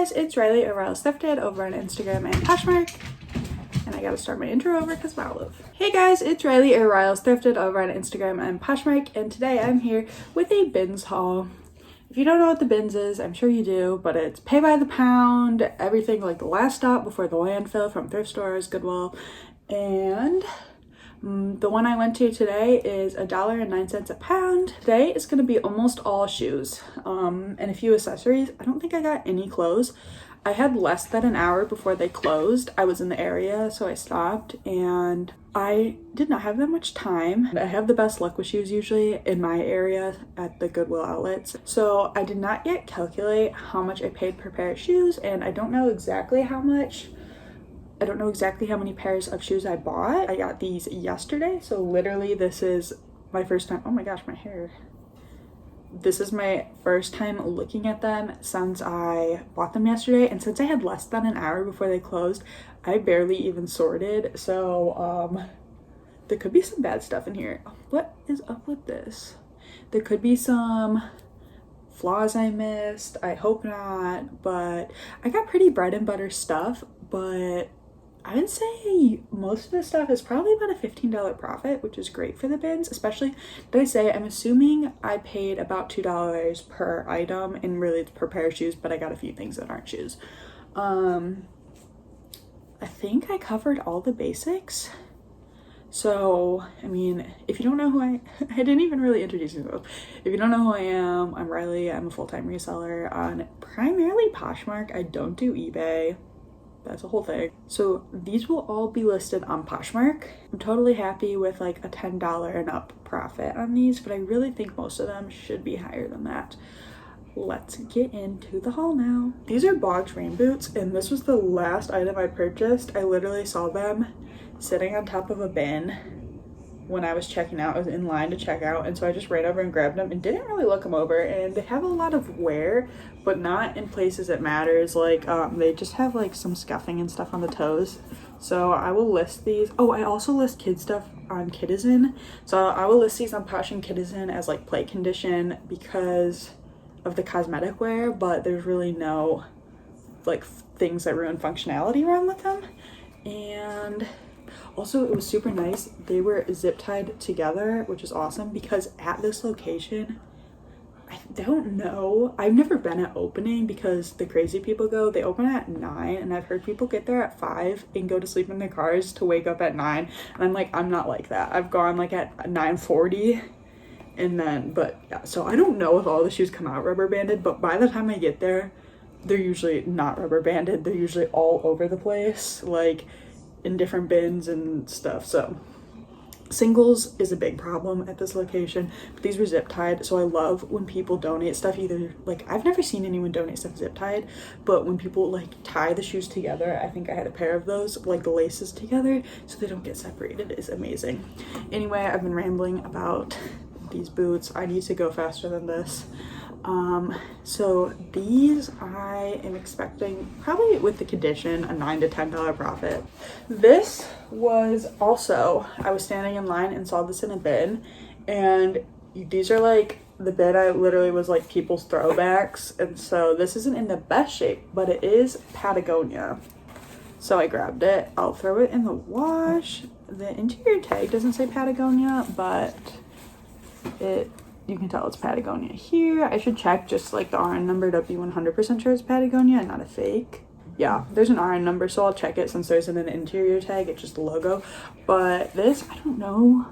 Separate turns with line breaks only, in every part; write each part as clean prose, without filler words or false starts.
guys, it's Riley or Riley Thrifted over on Instagram and Poshmark. And I gotta start my intro over because of Olive. Hey guys, it's Riley or Riley Thrifted over on Instagram and Poshmark, and today I'm here with a bins haul. If you don't know what the bins is, I'm sure you do, but it's pay by the pound, everything like the last stop before the landfill from thrift stores, Goodwill, and the one I went to today is $1.09 a pound. Today is going to be almost all shoes and a few accessories. I don't think I got any clothes. I had less than an hour before they closed. I was in the area, so I stopped, and I did not have that much time. I have the best luck with shoes usually in my area at the Goodwill outlets. So I did not yet calculate how much I paid per pair of shoes, and I don't know exactly how much. I don't know exactly how many pairs of shoes I bought. I got these yesterday, so literally this is my first time. Oh my gosh, my hair. This is my first time looking at them since I bought them yesterday, and since I had less than an hour before they closed, I barely even sorted. So there could be some bad stuff in here. What is up with this? There could be some flaws I missed. I hope not, but I got pretty bread and butter stuff, but I would say most of this stuff is probably about a $15 profit, which is great for the bins, especially, did I say, I'm assuming I paid about $2 per item, and really it's per pair of shoes, but I got a few things that aren't shoes. I think I covered all the basics. So, I mean, if you don't know who I didn't even really introduce myself. If you don't know who I am, I'm Riley. I'm a full-time reseller on primarily Poshmark. I don't do eBay. That's a whole thing. So these will all be listed on Poshmark. I'm totally happy with like a $10 and up profit on these, but I really think most of them should be higher than that. Let's get into the haul now. These are Bogs rain boots, and this was the last item I purchased. I literally saw them sitting on top of a bin when I was checking out. I was in line to check out, and so I just ran over and grabbed them and didn't really look them over, and they have a lot of wear, but not in places it matters. Like they just have like some scuffing and stuff on the toes. So I will list these. Oh, I also list kid stuff on Kidizen, so I will list these on Posh and Kidizen as like play condition because of the cosmetic wear, but there's really no like things that ruin functionality wrong with them. And also, it was super nice. They were zip tied together, which is awesome because at this location, I don't know. I've never been at opening because the crazy people go. They open at 9, and I've heard people get there at 5 and go to sleep in their cars to wake up at 9. And I'm like, I'm not like that. I've gone like at 9:40, and then, but yeah. So I don't know if all the shoes come out rubber banded, but by the time I get there, they're usually not rubber banded. They're usually all over the place, like in different bins and stuff. So singles is a big problem at this location, but these were zip tied. So I love when people donate stuff, either like, I've never seen anyone donate stuff zip tied, but when people like tie the shoes together, I think I had a pair of those, like the laces together so they don't get separated, is amazing. Anyway, I've been rambling about these boots. I need to go faster than this. So these I am expecting, probably with the condition, a $9 to $10 profit. This was also, I was standing in line and saw this in a bin, and these are like the bin I literally was like people's throwbacks, and so this isn't in the best shape, but it is Patagonia, so I grabbed it. I'll throw it in the wash. The interior tag doesn't say Patagonia, but you can tell it's Patagonia here. I should check just like the RN number to be 100% sure it's Patagonia and not a fake. Yeah, there's an RN number, so I'll check it since there isn't an interior tag. It's just the logo. But this, I don't know.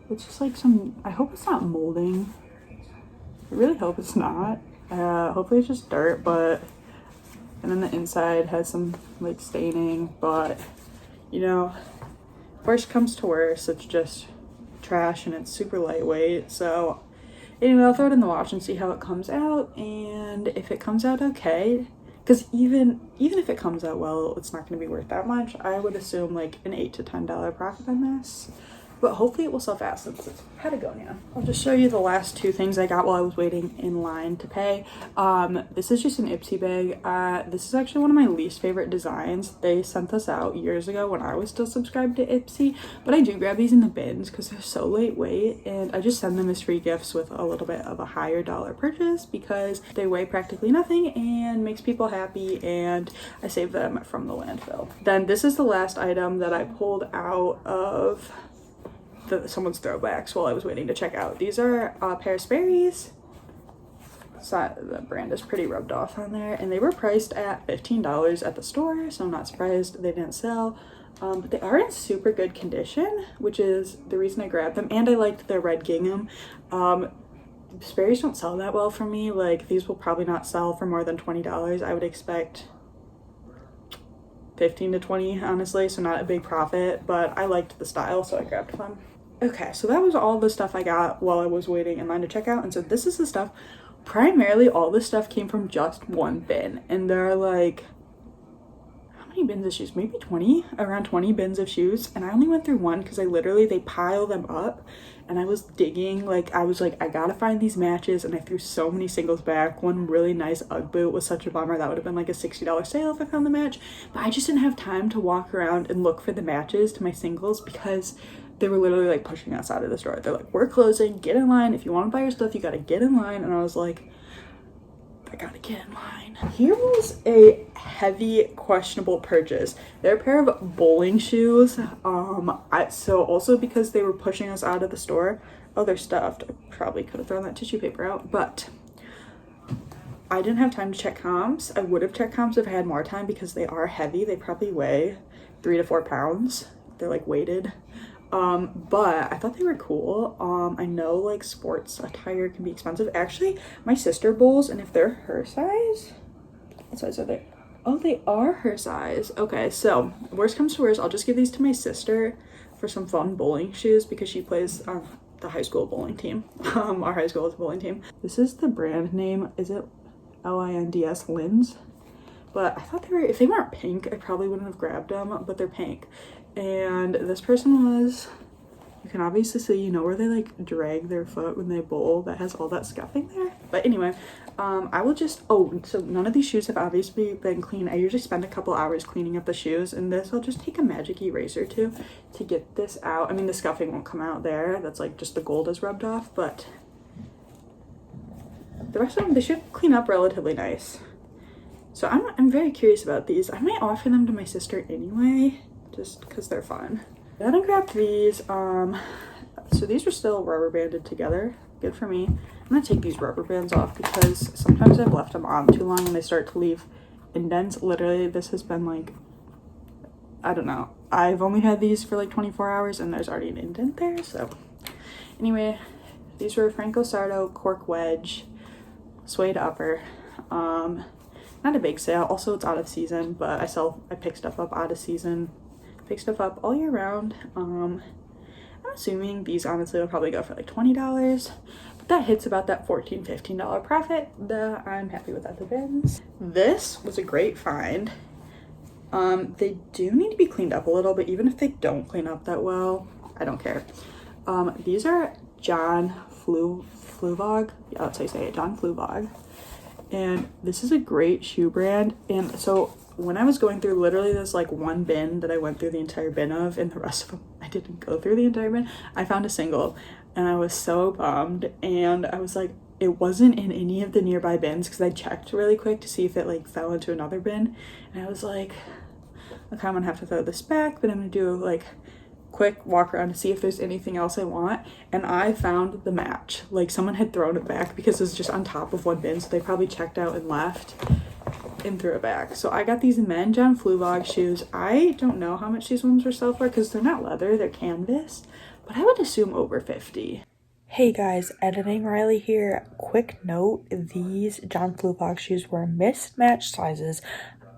It's just like some, I hope it's not molding. I really hope it's not. Hopefully it's just dirt, but, and then the inside has some like staining, but you know, worst comes to worst, it's just trash and it's super lightweight. So anyway, I'll throw it in the wash and see how it comes out, and if it comes out okay, because even if it comes out well, it's not going to be worth that much. I would assume like an $8 to $10 profit on this. but hopefully it will sell fast since it's Patagonia. I'll just show you the last two things I got while I was waiting in line to pay. This is just an Ipsy bag. This is actually one of my least favorite designs. They sent this out years ago when I was still subscribed to Ipsy, but I do grab these in the bins because they're so lightweight, and I just send them as free gifts with a little bit of a higher dollar purchase because they weigh practically nothing and makes people happy, and I save them from the landfill. Then this is the last item that I pulled out of someone's throwbacks while I was waiting to check out. These are a pair of Sperry's. So the brand is pretty rubbed off on there, and they were priced at $15 at the store, so I'm not surprised they didn't sell. But they are in super good condition, which is the reason I grabbed them, and I liked their red gingham. Sperry's don't sell that well for me. Like, these will probably not sell for more than $20. I would expect 15 to 20, honestly, so not a big profit, but I liked the style, so I grabbed them. Okay, so that was all the stuff I got while I was waiting in line to check out, and so this is the stuff. Primarily, all this stuff came from just one bin, and there are like, how many bins of shoes? Maybe 20? Around 20 bins of shoes, and I only went through one because they pile them up, and I was digging, like, I was like, I gotta find these matches, and I threw so many singles back. One really nice Ugg boot was such a bummer. That would have been like a $60 sale if I found the match, but I just didn't have time to walk around and look for the matches to my singles because they were literally like pushing us out of the store. They're like, we're closing, get in line. If you want to buy your stuff, you gotta get in line. And I was like, I gotta get in line. Here was a heavy questionable purchase. They're a pair of bowling shoes. So also because they were pushing us out of the store. Oh, they're stuffed. I probably could have thrown that tissue paper out, but I didn't have time to check comps. I would have checked comps if I had more time because they are heavy. They probably weigh 3 to 4 pounds. They're like weighted. But I thought they were cool. I know like sports attire can be expensive. Actually, my sister bowls, and if they're her size, what size are they? Oh, they are her size. Okay, so worst comes to worst, I'll just give these to my sister for some fun bowling shoes because she plays on the high school bowling team. Our high school is a bowling team. This is the brand name. Is it Linds? Linds? But I thought they were, if they weren't pink, I probably wouldn't have grabbed them, but they're pink. And this person was, you can obviously see, you know, where they like drag their foot when they bowl, that has all that scuffing there. But anyway, I will just, so none of these shoes have obviously been clean. I usually spend a couple hours cleaning up the shoes, and this, I'll just take a magic eraser to get this out. I mean, the scuffing won't come out there. That's like just the gold is rubbed off, but the rest of them, they should clean up relatively nice. So I'm very curious about these. I might offer them to my sister anyway, just because they're fun. Then I grabbed these. So these are still rubber banded together. Good for me. I'm gonna take these rubber bands off because sometimes I've left them on too long and they start to leave indents. Literally, this has been like, I don't know. I've only had these for like 24 hours and there's already an indent there. So anyway, these were Franco Sarto cork wedge, suede upper. Not a big sale. Also, it's out of season, but I pick stuff up out of season. Pick stuff up all year round. I'm assuming these honestly will probably go for like $20, but that hits about that $14, $15 profit. I'm happy with that. The bins. This was a great find. They do need to be cleaned up a little, but even if they don't clean up that well, I don't care. These are John Fluvog. Yeah, that's how you say it, John Fluvog. And this is a great shoe brand. And so when I was going through, literally there's like one bin that I went through the entire bin of, and the rest of them I didn't go through the entire bin. I found a single and I was so bummed, and I was like, it wasn't in any of the nearby bins because I checked really quick to see if it like fell into another bin, and I was like, okay, I'm gonna have to throw this back, but I'm gonna do like quick walk around to see if there's anything else I want. And I found the match. Like, someone had thrown it back because it was just on top of one bin, so they probably checked out and left and threw it back. So I got these men John Fluvog shoes. I don't know how much these ones were sell for because they're not leather, they're canvas, but I would assume over 50. Hey guys, editing Riley here. Quick note, these John Fluvog shoes were mismatched sizes.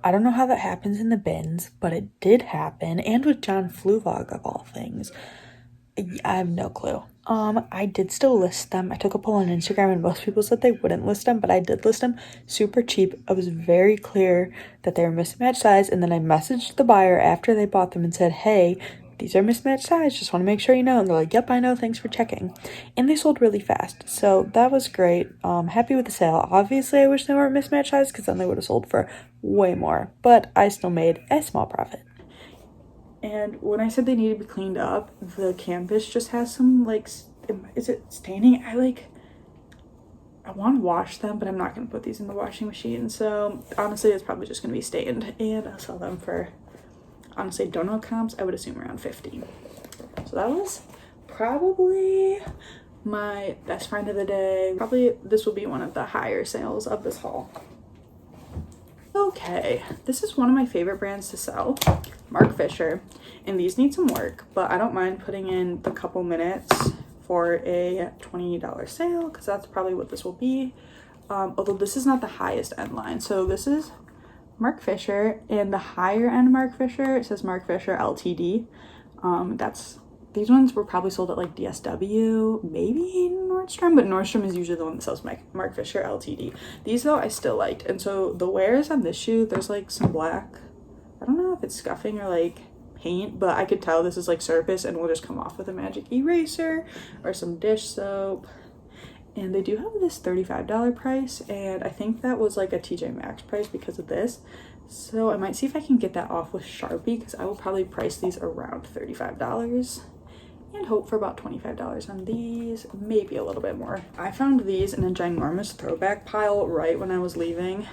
I don't know how that happens in the bins, but it did happen, and with John Fluvog of all things. I have no clue. I did still list them. I took a poll on Instagram and most people said they wouldn't list them, but I did list them super cheap. I was very clear that they were mismatched size, and then I messaged the buyer after they bought them and said, hey, these are mismatched size, just want to make sure you know. And they're like, yep, I know, thanks for checking. And they sold really fast, so that was great. Happy with the sale. Obviously I wish they weren't mismatched size, because then they would have sold for way more, but I still made a small profit. And when I said they need to be cleaned up, the canvas just has some, like, is it staining? I want to wash them, but I'm not going to put these in the washing machine. So honestly, it's probably just going to be stained, and I'll sell them for, honestly, don't know comps, I would assume around 50. So that was probably my best find of the day. Probably this will be one of the higher sales of this haul. Okay, this is one of my favorite brands to sell, Mark Fisher, and these need some work, but I don't mind putting in the couple minutes for a $20 sale, because that's probably what this will be. Although this is not the highest end line. So this is Mark Fisher, and the higher end Mark Fisher, it says Mark Fisher LTD. These ones were probably sold at like DSW, maybe Nordstrom, but Nordstrom is usually the one that sells Mark Fisher LTD. These though I still liked, and so the wears on this shoe, there's like some black, I don't know if it's scuffing or like paint, but I could tell this is like surface and will just come off with a magic eraser or some dish soap. And they do have this $35 price, and I think that was like a TJ Maxx price because of this. So I might see if I can get that off with Sharpie, because I will probably price these around $35 and hope for about $25 on these, maybe a little bit more. I found these in a ginormous throwback pile right when I was leaving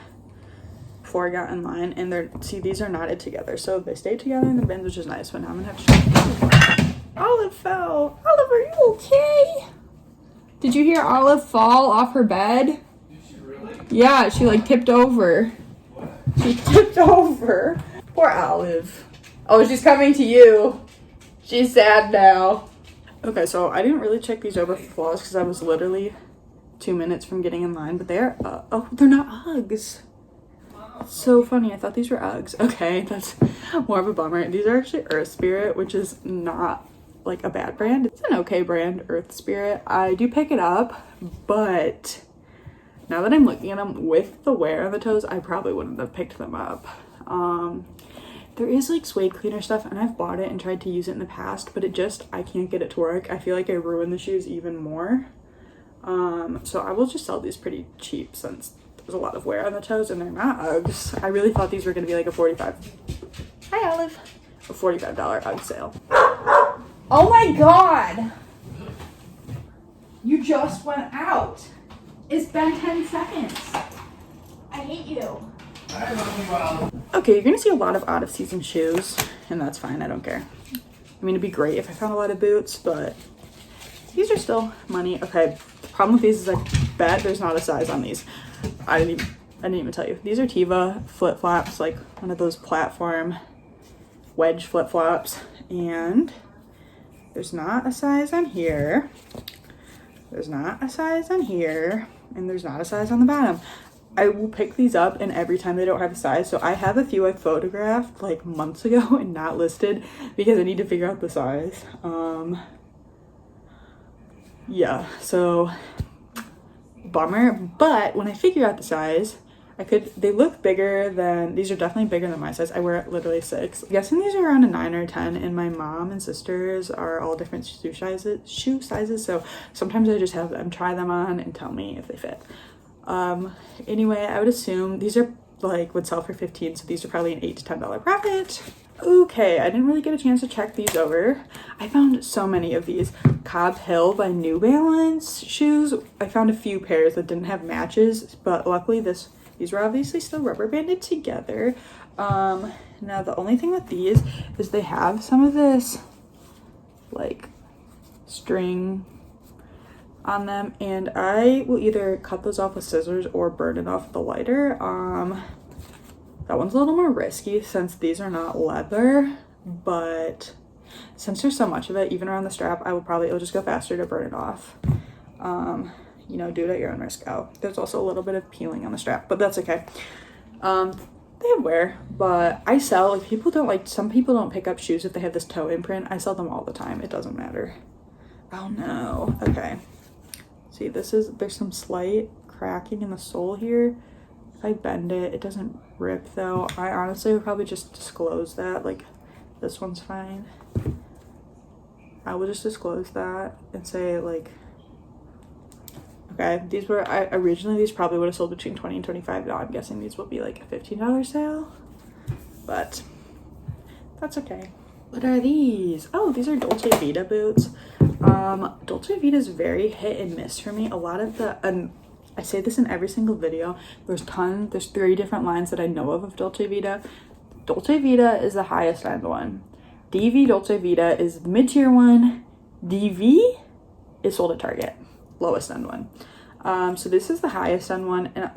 before I got in line, and see, these are knotted together, so they stayed together in the bins, which is nice, but now I'm gonna have to show you. Olive fell. Olive, are you okay? Did you hear Olive fall off her bed? Did she really? Yeah, she like tipped over. What? She tipped over. Poor Olive. Oh, she's coming to you. She's sad now. Okay, so I didn't really check these over for flaws because I was literally 2 minutes from getting in line, but they're, oh, they're not Uggs. So funny, I thought these were Uggs. Okay, that's more of a bummer. These are actually Earth Spirit, which is not like a bad brand. It's an okay brand, Earth Spirit. I do pick it up, but now that I'm looking at them with the wear on the toes, I probably wouldn't have picked them up. There is like suede cleaner stuff, and I've bought it and tried to use it in the past, but I can't get it to work. I feel like I ruin the shoes even more. So I will just sell these pretty cheap since there's a lot of wear on the toes and they're not Uggs. I really thought these were going to be like a Hi Olive. A $45 Ugg sale. Oh my god! You just went out. It's been 10 seconds. I hate you. Okay, you're gonna see a lot of out of season shoes, and that's fine, I don't care. I mean, it'd be great if I found a lot of boots, but these are still money. Okay, the problem with these is I bet there's not a size on these. I didn't even tell you. These are Teva flip-flops, like one of those platform wedge flip-flops, and there's not a size on here. There's not a size on here, and there's not a size on the bottom. I will pick these up, and every time they don't have a size. So I have a few I photographed like months ago and not listed because I need to figure out the size. Yeah, so bummer. But when I figure out the size, they look bigger than, these are definitely bigger than my size. I wear literally 6. I'm guessing these are around a 9 or 10, and my mom and sisters are all different shoe sizes. So sometimes I just have them try them on and tell me if they fit. Anyway, I would assume these are like would sell for 15, so these are probably an $8 to $10 profit. Okay, I didn't really get a chance to check these over. I found so many of these Cobb Hill by New Balance shoes. I found a few pairs that didn't have matches, but luckily these were obviously still rubber banded together. Now the only thing with these is they have some of this like string on them, and I will either cut those off with scissors or burn it off with a lighter. That one's a little more risky since these are not leather, but since there's so much of it even around the strap, it'll just go faster to burn it off. You know, do it at your own risk. Oh, there's also a little bit of peeling on the strap, but that's okay. They have wear, but I sell, like some people don't pick up shoes if they have this toe imprint. I sell them all the time, it doesn't matter. Oh no. Okay, see, there's some slight cracking in the sole here. If I bend it, it doesn't rip though. I honestly would probably just disclose that, like this one's fine. I will just disclose that and say like, okay, these were, originally these probably would have sold between 20 and 25. Now I'm guessing these will be like a $15 sale, but that's okay. What are these? Oh, these are Dolce Vita boots. Dolce Vita is very hit and miss for me. A lot of the, I say this in every single video, there's 3 different lines that I know of Dolce Vita. Dolce Vita is the highest end one. DV Dolce Vita is the mid-tier one. DV is sold at Target, lowest end one. So this is the highest end one, and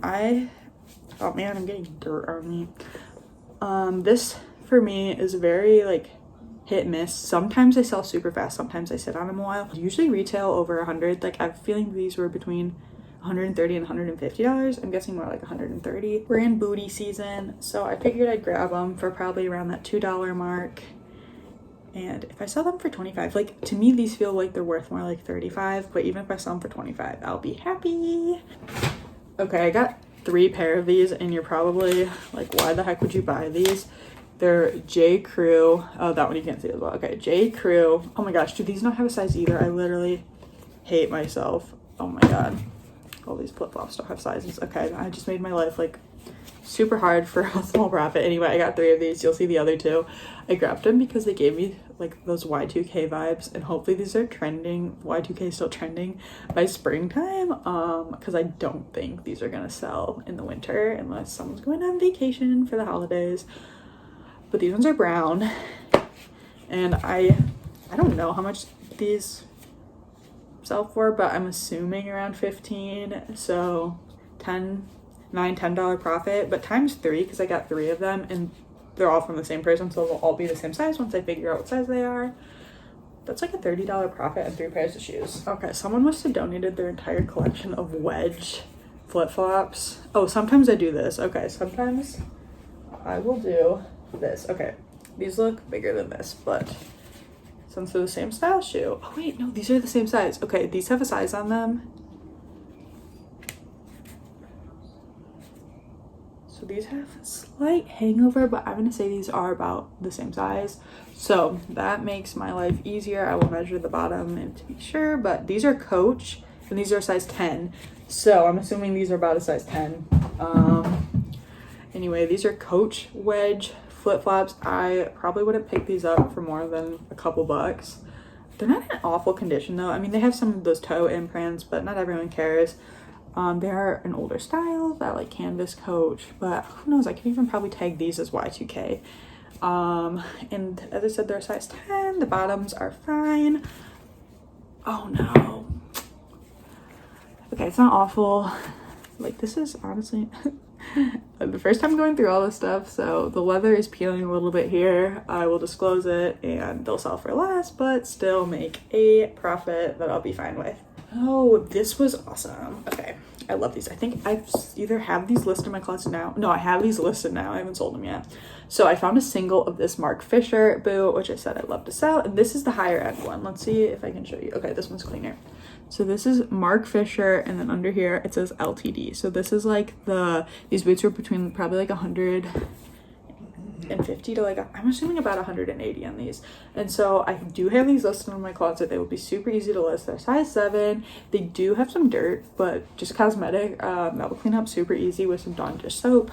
oh man, I'm getting dirt on me. This for me is very like hit and miss. Sometimes they sell super fast, sometimes I sit on them a while. Usually retail over 100. Like I'm feeling these were between $130 and $150. I'm guessing more like 130. We're in booty season, so I figured I'd grab them for probably around that $2 mark. And if I sell them for 25, like to me these feel like they're worth more like 35, but even if I sell them for 25, I'll be happy. Okay, I got 3 pair of these, and you're probably like, why the heck would you buy these? They're J. Crew. Oh, that one you can't see as well. Okay, J. Crew. Oh my gosh, do these not have a size either? I literally hate myself. Oh my god. All these flip-flops don't have sizes. Okay, I just made my life like super hard for a small profit. Anyway, I got 3 of these. You'll see the other 2. I grabbed them because they gave me like those Y2K vibes, and hopefully these are trending. Y2K is still trending by springtime, because I don't think these are gonna sell in the winter unless someone's going on vacation for the holidays. But these ones are brown, and I don't know how much these sell for, but I'm assuming around 15, so $10 profit, but times 3 because I got 3 of them, and they're all from the same person, so they'll all be the same size once I figure out what size they are. That's like a $30 profit and 3 pairs of shoes. Okay, someone must have donated their entire collection of wedge flip-flops. Oh, sometimes I do this. Okay, sometimes I will do this. Okay, these look bigger than this, but since they're the same style shoe. Oh wait, no, these are the same size. Okay, these have a size on them. So these have a slight hangover, but I'm gonna say these are about the same size. So that makes my life easier. I will measure the bottom and to be sure, but these are Coach and these are size 10. So I'm assuming these are about a size 10. Anyway, these are Coach wedge flip-flops. I probably wouldn't pick these up for more than a couple bucks. They're not in awful condition though. I mean, they have some of those toe imprints, but not everyone cares. They are an older style, that like canvas Coach, but who knows, I can even probably tag these as Y2K. And as I said, they're size 10. The bottoms are fine. Oh no. Okay, it's not awful. Like, this is honestly the first time going through all this stuff, so the leather is peeling a little bit here. I will disclose it, and they'll sell for less, but still make a profit that I'll be fine with. Oh, this was awesome. Okay, I love these. I think I've either have these listed in my closet now. No, I have these listed now. I haven't sold them yet. So I found a single of this Mark Fisher boot, which I said I'd love to sell, and this is the higher end one. Let's see if I can show you. Okay, this one's cleaner. So this is Mark Fisher, and then under here it says LTD. So this is like these boots were between probably like 150 to like, I'm assuming about 180 on these. And so I do have these listed in my closet. They will be super easy to list. They're size 7. They do have some dirt, but just cosmetic. That will clean up super easy with some Dawn dish soap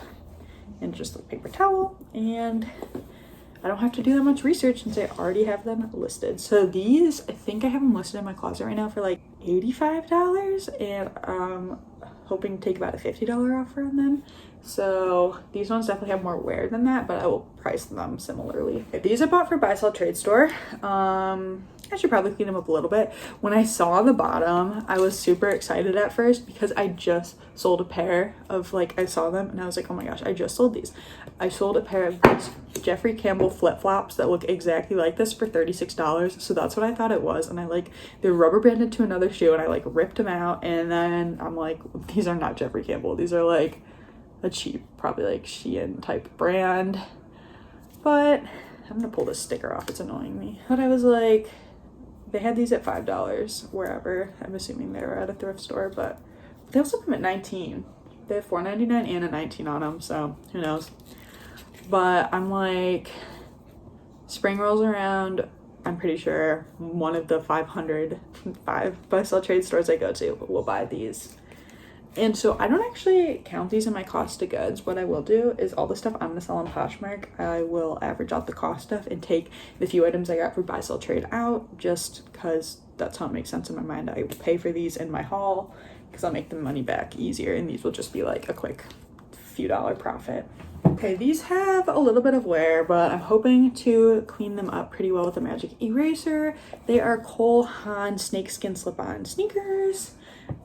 and just a paper towel. And I don't have to do that much research since I already have them listed. So these, I think I have them listed in my closet right now for like $85, and I'm hoping to take about a $50 offer on them. So these ones definitely have more wear than that, but I will price them similarly. These I bought for Buy Sell Trade Store. I should probably clean them up a little bit. When I saw the bottom, I was super excited at first because I just sold a pair of, like, I saw them and I was like, oh my gosh, I just sold these. I sold a pair of these Jeffrey Campbell flip-flops that look exactly like this for $36. So that's what I thought it was. And they're rubber banded to another shoe, and I like ripped them out. And then I'm like, these are not Jeffrey Campbell. These are like a cheap, probably like Shein type brand. But I'm gonna pull this sticker off. It's annoying me. But I was like, they had these at $5 wherever. I'm assuming they were at a thrift store, but they also come at $19. They have $4.99 and a $19 on them, so who knows. But I'm like, spring rolls around, I'm pretty sure one of the 505 buy-sell trade stores I go to will buy these. And so I don't actually count these in my cost of goods. What I will do is all the stuff I'm gonna sell on Poshmark, I will average out the cost of and take the few items I got for buy sell trade out, just because that's how it makes sense in my mind. I will pay for these in my haul because I'll make the money back easier, and these will just be like a quick few dollar profit. Okay, these have a little bit of wear, but I'm hoping to clean them up pretty well with a magic eraser. They are Cole Haan snakeskin slip-on sneakers.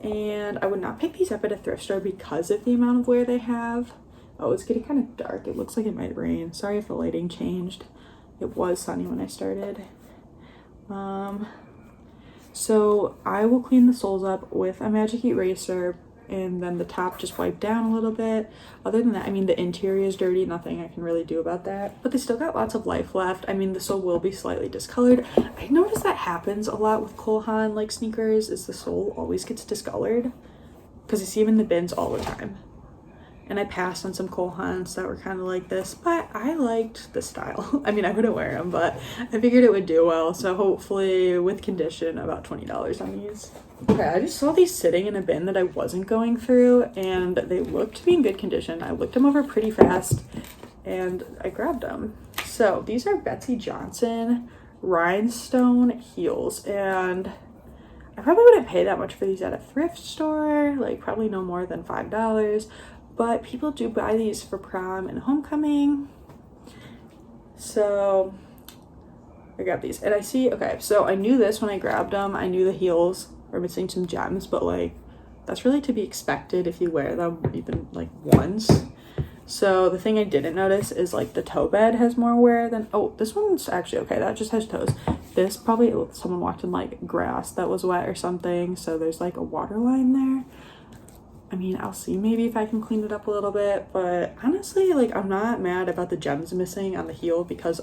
And I would not pick these up at a thrift store because of the amount of wear they have. Oh, it's getting kind of dark. It looks like it might rain. Sorry if the lighting changed. It was sunny when I started. So I will clean the soles up with a magic eraser, and then the top just wipe down a little bit. Other than that, I mean, the interior is dirty, nothing I can really do about that, but they still got lots of life left. I mean, the sole will be slightly discolored. I noticed that happens a lot with Cole Haan like sneakers, is the sole always gets discolored, because I see them in the bins all the time. And I passed on some Cole Haans that were kind of like this, but I liked the style. I mean, I wouldn't wear them, but I figured it would do well. So hopefully with condition, about $20 on these. Okay, I just saw these sitting in a bin that I wasn't going through, and they looked to be in good condition. I looked them over pretty fast and I grabbed them. So these are Betsy Johnson rhinestone heels, and I probably wouldn't pay that much for these at a thrift store, like probably no more than $5. But people do buy these for prom and homecoming. So I got these, and I see, okay, so I knew this when I grabbed them. I knew the heels were missing some gems, but like that's really to be expected if you wear them even like once. So the thing I didn't notice is like the toe bed has more wear than, oh, this one's actually okay. That just has toes. This probably someone walked in like grass that was wet or something. So there's like a water line there. I mean, I'll see maybe if I can clean it up a little bit, but honestly, like, I'm not mad about the gems missing on the heel because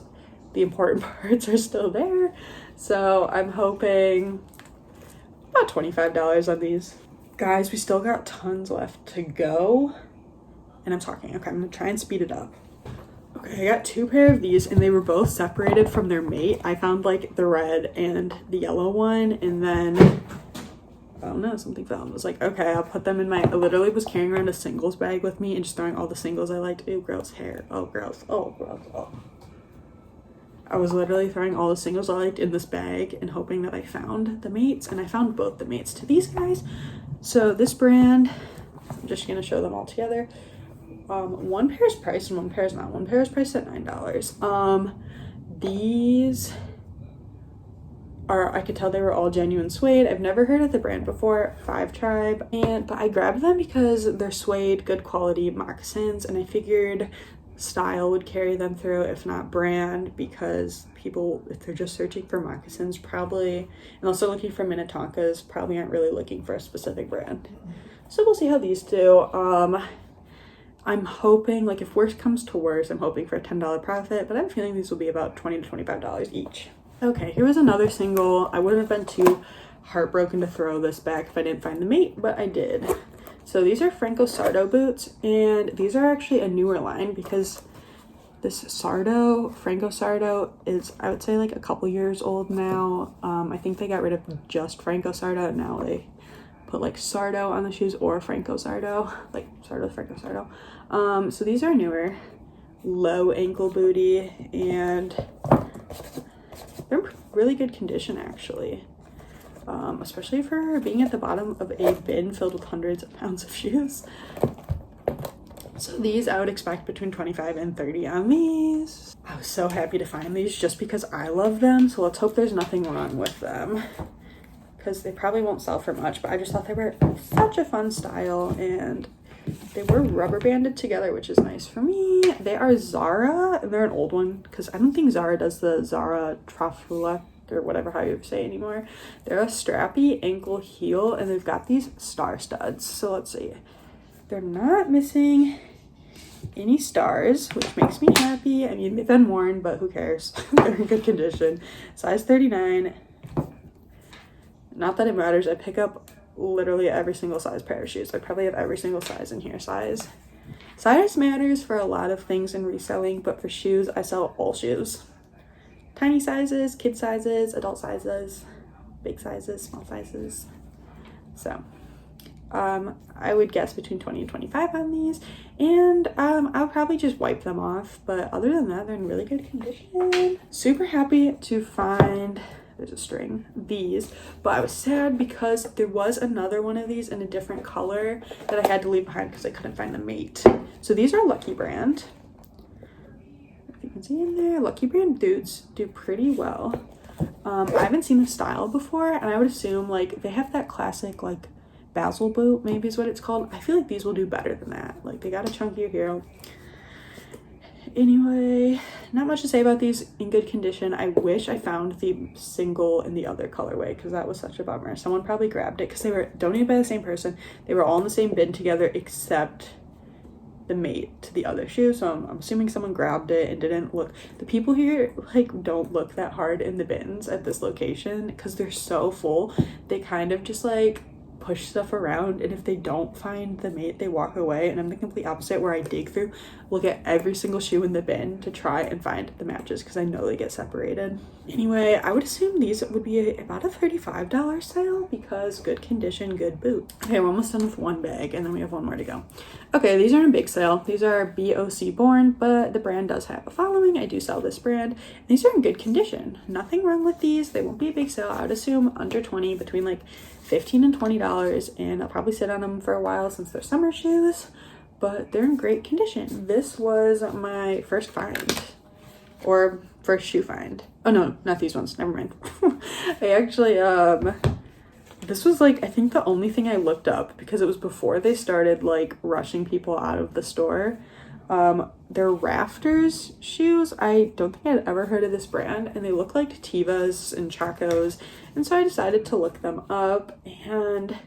the important parts are still there. So I'm hoping about $25 on these. Guys, we still got tons left to go. And I'm talking, okay, I'm gonna try and speed it up. Okay, I got two pair of these, and they were both separated from their mate. I found like the red and the yellow one, and then I don't know, something fell. I was like, okay, I'll put them in my, I literally was carrying around a singles bag with me and just throwing all the singles I liked. Ew, gross hair. Oh, gross. Oh, gross. Oh. I was literally throwing all the singles I liked in this bag and hoping that I found the mates, and I found both the mates to these guys. So this brand, I'm just going to show them all together. One pair is priced and one pair is not. One pair is priced at $9. These are, I could tell they were all genuine suede. I've never heard of the brand before, Five Tribe, but I grabbed them because they're suede, good quality moccasins, and I figured style would carry them through, if not brand, because people, if they're just searching for moccasins, probably, and also looking for Minnetonkas, probably aren't really looking for a specific brand. So we'll see how these do. I'm hoping, like, if worst comes to worst, I'm hoping for a $10 profit, but I have a feeling these will be about $20 to $25 each. Okay, here was another single. I wouldn't have been too heartbroken to throw this back if I didn't find the mate, but I did. So these are Franco Sardo boots, and these are actually a newer line because this Franco Sardo is, I would say, like a couple years old now. I think they got rid of just Franco Sardo, and now they put like Sardo on the shoes, or Franco Sardo, like Sardo, Franco Sardo. So these are newer, low ankle booty, and they're in really good condition actually, especially for being at the bottom of a bin filled with hundreds of pounds of shoes. So these I would expect between 25 and 30 on these. I was so happy to find these just because I love them, so let's hope there's nothing wrong with them, because they probably won't sell for much, but I just thought they were such a fun style, and they were rubber banded together, which is nice for me. They are Zara, and they're an old one because I don't think Zara does the Zara Trafula or whatever, how you say anymore. They're a strappy ankle heel, and they've got these star studs. So let's see. They're not missing any stars, which makes me happy. I mean, they've been worn, but who cares? They're in good condition. Size 39. Not that it matters. I pick up literally every single size pair of shoes. I probably have every single size in here. Size matters for a lot of things in reselling, but for shoes, I sell all shoes. tiny sizes, kid sizes, adult sizes, big sizes, small sizes. So I would guess between 20 and 25 on these, and I'll probably just wipe them off, but other than that, they're in really good condition. Super happy to find, there's a string, these, but I was sad because there was another one of these in a different color that I had to leave behind because I couldn't find the mate. So these are Lucky Brand. If you can see in there, Lucky Brand dudes do pretty well. I haven't seen the style before, and I would assume like they have that classic like basil boot, maybe is what it's called. I feel like these will do better than that. Like they got a chunkier heel. Anyway, not much to say about these, in good condition. I wish I found the single in the other colorway because that was such a bummer. Someone probably grabbed it because they were donated by the same person. They were all in the same bin together except the mate to the other shoe, so I'm assuming someone grabbed it and didn't look. The people here like don't look that hard in the bins at this location because they're so full. They kind of just like push stuff around, and if they don't find the mate, they walk away. And I'm the complete opposite, where I dig through, look at every single shoe in the bin to try and find the matches because I know they get separated. Anyway, I would assume these would be about a $35 sale because good condition, good boot. Okay, we're almost done with one bag and then we have one more to go. Okay, these are a big sale. These are BOC Born, but the brand does have a following. I do sell this brand. These are in good condition. Nothing wrong with these. They won't be a big sale. I would assume under 20, between like $15 and $20, and I'll probably sit on them for a while since they're summer shoes, but they're in great condition. This was my first find, or first shoe find. Oh no, not these ones, never mind. I actually, this was like, I think the only thing I looked up because it was before they started like rushing people out of the store. They're Rafters shoes. I don't think I'd ever heard of this brand, and they look like Tevas and Chacos, and so I decided to look them up. And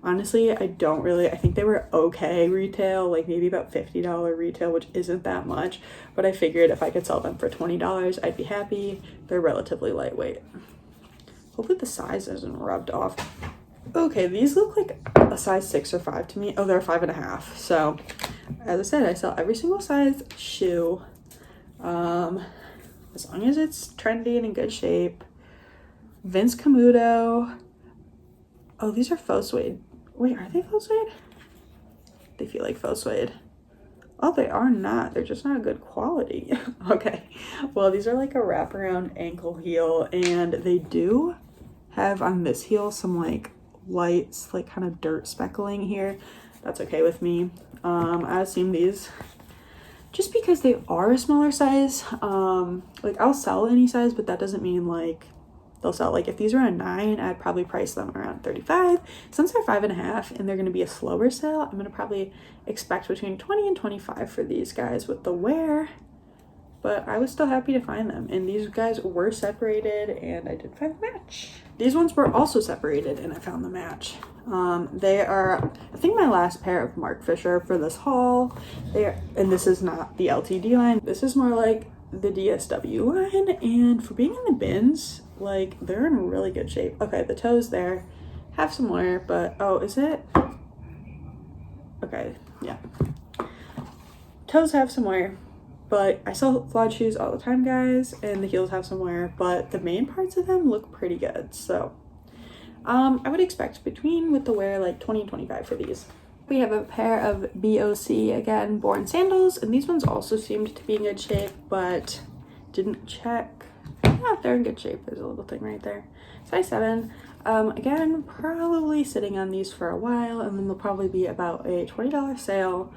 honestly, I think they were okay retail, like maybe about $50 retail, which isn't that much, but I figured if I could sell them for $20, I'd be happy. They're relatively lightweight. Hopefully the size isn't rubbed off. Okay, these look like a size 6 or 5 to me. Oh, they're 5.5. So, as I said, I sell every single size shoe, as long as it's trendy and in good shape. Vince Camuto. Oh, these are faux suede. Wait, are they faux suede? They feel like faux suede. Oh, they are not. They're just not good quality. Okay, well, these are like a wraparound ankle heel, and they do have on this heel some like lights, like kind of dirt speckling here. That's okay with me. I assume these, just because they are a smaller size, like I'll sell any size, but that doesn't mean like they'll sell. Like if these are a 9, I'd probably price them around 35. Since they're 5.5 and they're going to be a slower sale, I'm going to probably expect between 20 and 25 for these guys with the wear. But I was still happy to find them, and these guys were separated, and I did find the match. These ones were also separated, and I found the match. They are, I think, my last pair of Mark Fisher for this haul. And this is not the LTD line. This is more like the DSW line, and for being in the bins, like, they're in really good shape. Okay, the toes there have some wear, but, oh, is it? Okay, yeah. Toes have some wear. But I sell flawed shoes all the time, guys, and the heels have some wear, but the main parts of them look pretty good. So I would expect between, with the wear, like 20 and 25 for these. We have a pair of BOC, again, Born sandals, and these ones also seemed to be in good shape, but didn't check. Yeah, they're in good shape. There's a little thing right there. Size 7. Again, probably sitting on these for a while, and then they'll probably be about a $20 sale.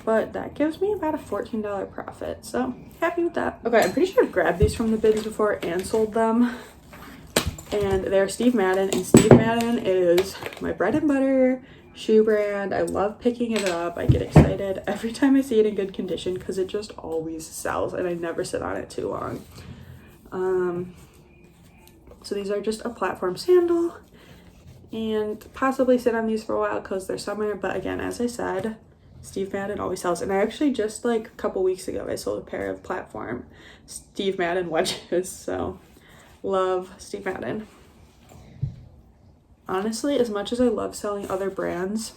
But that gives me about a $14 profit, so happy with that. Okay, I'm pretty sure I've grabbed these from the bins before and sold them. And they're Steve Madden, and Steve Madden is my bread and butter shoe brand. I love picking it up. I get excited every time I see it in good condition because it just always sells, and I never sit on it too long. So these are just a platform sandal, and possibly sit on these for a while because they're summer, but again, as I said, Steve Madden always sells. And I actually just like a couple weeks ago, I sold a pair of platform Steve Madden wedges. So love Steve Madden. Honestly, as much as I love selling other brands,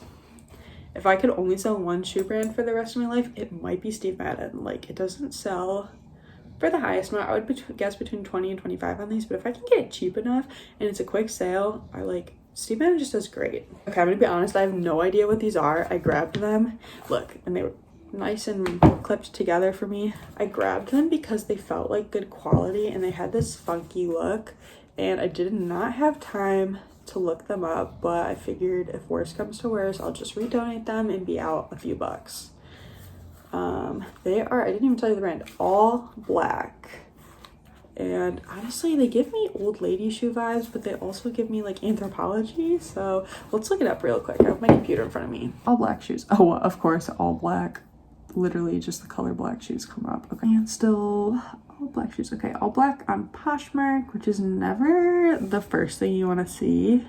if I could only sell one shoe brand for the rest of my life, it might be Steve Madden. Like, it doesn't sell for the highest one, I would guess between 20 and 25 on these, but if I can get it cheap enough and it's a quick sale, Steve Madden just does great. Okay, I'm gonna be honest, I have no idea what these are. I grabbed them, look, and they were nice and clipped together for me. I grabbed them because they felt like good quality and they had this funky look, and I did not have time to look them up, but I figured if worse comes to worse, I'll just redonate them and be out a few bucks. They are, I didn't even tell you the brand, all black. And honestly, they give me old lady shoe vibes, but they also give me like Anthropologie. So let's look it up real quick. I have my computer in front of me. All black shoes. Oh, of course, all black. Literally just the color black shoes come up. Okay, and still all black shoes. Okay, all black on Poshmark, which is never the first thing you want to see.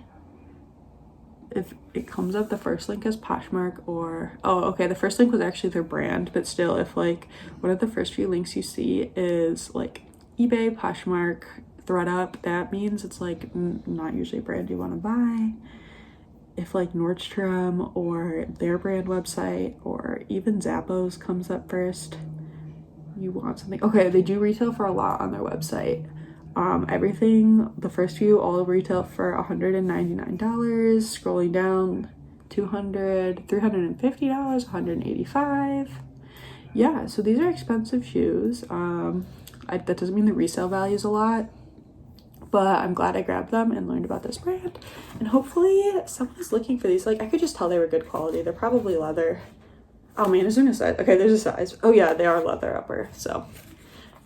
If it comes up, the first link is Poshmark, or oh, okay, the first link was actually their brand, but still, if like one of the first few links you see is like eBay, Poshmark, ThredUp, that means it's like not usually a brand you want to buy. If like Nordstrom or their brand website or even Zappos comes up first, you want something. Okay, they do retail for a lot on their website. Everything, the first few all retail for $199. Scrolling down, $200, $350, $185. Yeah, so these are expensive shoes. That doesn't mean the resale value is a lot, but I'm glad I grabbed them and learned about this brand, and hopefully someone's looking for these. Like, I could just tell they were good quality. They're probably leather. Oh man, is there a size? Okay, there's a size. Oh yeah, they are leather upper. So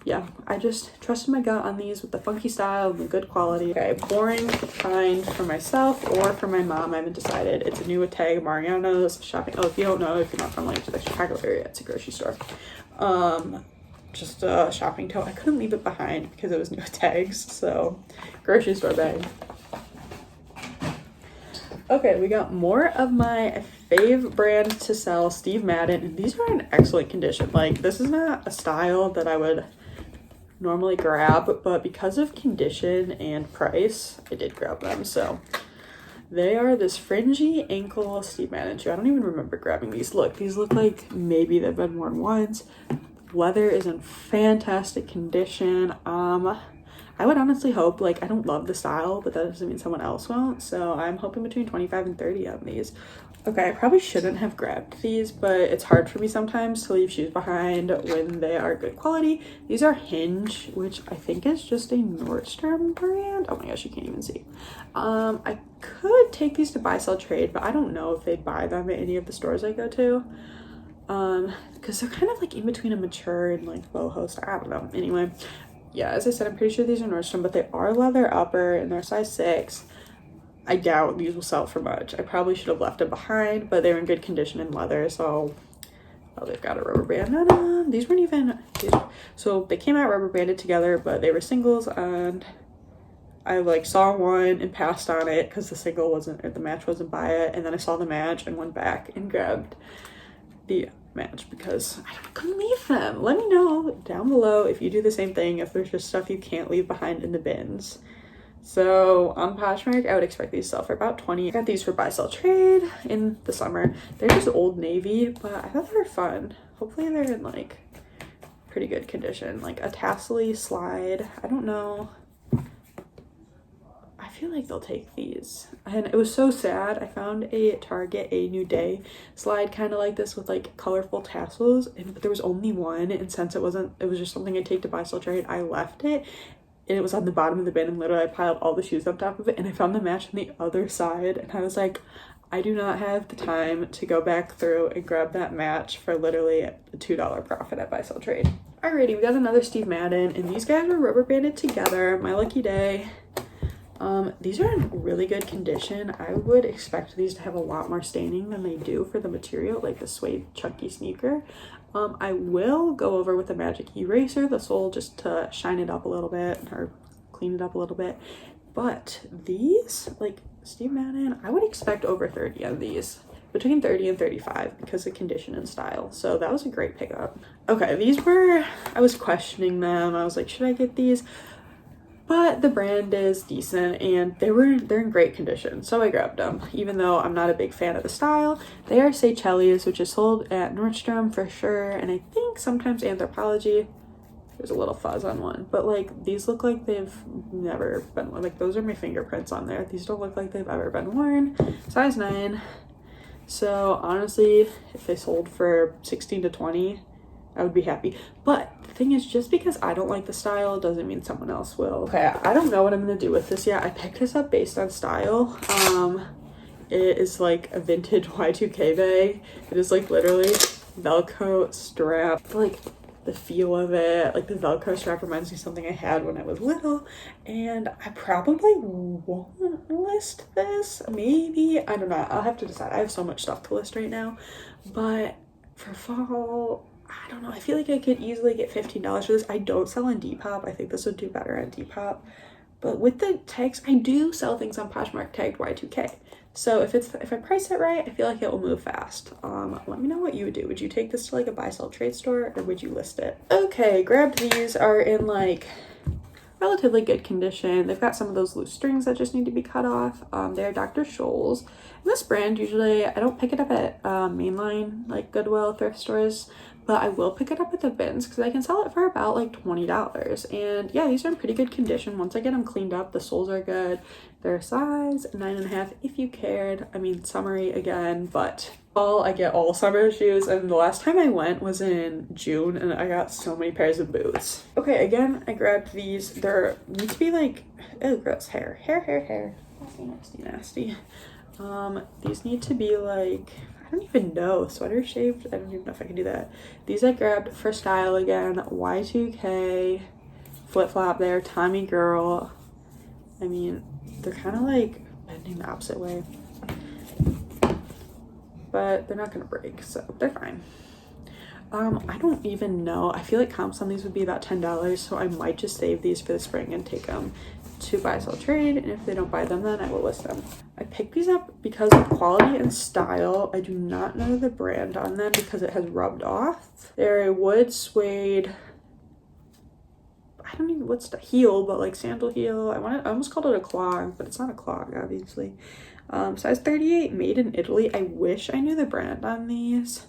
yeah, I just trusted my gut on these with the funky style and the good quality. Okay, boring find for myself or for my mom, I haven't decided. It's a new tag, Mariano's shopping. Oh, if you don't know, if you're not from like the Chicago area, it's a grocery store. Just a shopping tote. I couldn't leave it behind because it was new tags, so grocery store bag. Okay, we got more of my fave brand to sell, Steve Madden, and these are in excellent condition. Like, this is not a style that I would normally grab, but because of condition and price, I did grab them. So they are this fringy ankle Steve Madden shoe. I don't even remember grabbing these. Look, these look like maybe they've been worn once. Leather is in fantastic condition. I would honestly hope, like, I don't love the style, but that doesn't mean someone else won't. So I'm hoping between 25 and 30 on these. Okay, I probably shouldn't have grabbed these, but it's hard for me sometimes to leave shoes behind when they are good quality. These are Hinge, which I think is just a Nordstrom brand. Oh my gosh, you can't even see. I could take these to buy, sell, trade, but I don't know if they'd buy them at any of the stores I go to. Because they're kind of like in between a mature and like boho style. I don't know. Anyway, yeah, as I said, I'm pretty sure these are Nordstrom, but they are leather upper and they're size 6. I doubt these will sell for much. I probably should have left them behind, but they're in good condition in leather, so oh, they've got a rubber band on them. These weren't even so they came out rubber banded together, but they were singles, and I like saw one and passed on it because the single wasn't, or the match wasn't by it, and then I saw the match and went back and grabbed the match because I couldn't leave them. Let me know down below if you do the same thing, if there's just stuff you can't leave behind in the bins. So on Poshmark, I would expect these to sell for about 20. I got these for buy, sell, trade in the summer. They're just Old Navy, but I thought they were fun. Hopefully they're in like pretty good condition. Like a tassel-y slide. I don't know. I feel like they'll take these. And it was so sad. I found a Target A New Day slide kind of like this with like colorful tassels, but there was only one, and since it was just something I'd take to buy, sell, trade, I left it. And it was on the bottom of the bin, and literally I piled all the shoes on top of it, and I found the match on the other side, and I was like, I do not have the time to go back through and grab that match for literally a $2 profit at buy, sell, trade. Alrighty, we got another Steve Madden, and these guys were rubber banded together. My lucky day. These are in really good condition. I would expect these to have a lot more staining than they do for the material, like the suede chunky sneaker. I will go over with a magic eraser the sole just to shine it up a little bit or clean it up a little bit. But these, like Steve Madden, I would expect over 30 on these, between 30 and 35 because of condition and style. So that was a great pickup. Okay, these were, I was questioning them. I was like, should I get these? But the brand is decent and they're in great condition, so I grabbed them. Even though I'm not a big fan of the style, they are Seychelles, which is sold at Nordstrom for sure, and I think sometimes Anthropologie. There's a little fuzz on one, but like these look like they've never been worn. Like those are my fingerprints on there. These don't look like they've ever been worn. Size 9. So honestly, if they sold for 16 to 20, I would be happy. But the thing is, just because I don't like the style doesn't mean someone else will. Okay, I don't know what I'm gonna do with this yet. I picked this up based on style. It is like a vintage Y2K bag. It is like literally Velcro strap. Like the feel of it, like the Velcro strap reminds me of something I had when I was little, and I probably won't list this. Maybe, I don't know, I'll have to decide. I have so much stuff to list right now, but for fall, I don't know, I feel like I could easily get $15 for this. I don't sell on Depop. I think this would do better on Depop, but with the tags, I do sell things on Poshmark tagged Y2K. So if I price it right, I feel like it will move fast. Let me know what you would do. Would you take this to like a buy sell trade store, or would you list it? Okay, grabbed these. Are in like relatively good condition. They've got some of those loose strings that just need to be cut off. They're Dr. Scholl's. And this brand, usually I don't pick it up at mainline like Goodwill thrift stores, but I will pick it up at the bins because I can sell it for about like $20. And yeah, these are in pretty good condition. Once I get them cleaned up, the soles are good. They're size 9.5 if you cared. I mean, summery again, but I get all summer shoes, and the last time I went was in June, and I got so many pairs of boots. Okay, again, I grabbed these. They're need to be like, oh gross, hair. Nasty. These need to be like, I don't even know, sweater shaped. I don't even know if I can do that. These I grabbed for style again. Y2K flip-flop there, Tommy girl. I mean, they're kind of like bending the opposite way, but they're not gonna break, so they're fine. I don't even know. I feel like comps on these would be about $10, so I might just save these for the spring and take them to buy sell trade, and if they don't buy them, then I will list them. I picked these up because of quality and style. I do not know the brand on them because it has rubbed off. They're a wood suede, I don't even, what's the heel, but like sandal heel. I almost called it a clog, but it's not a clog, obviously. Size 38, made in Italy. I wish I knew the brand on these.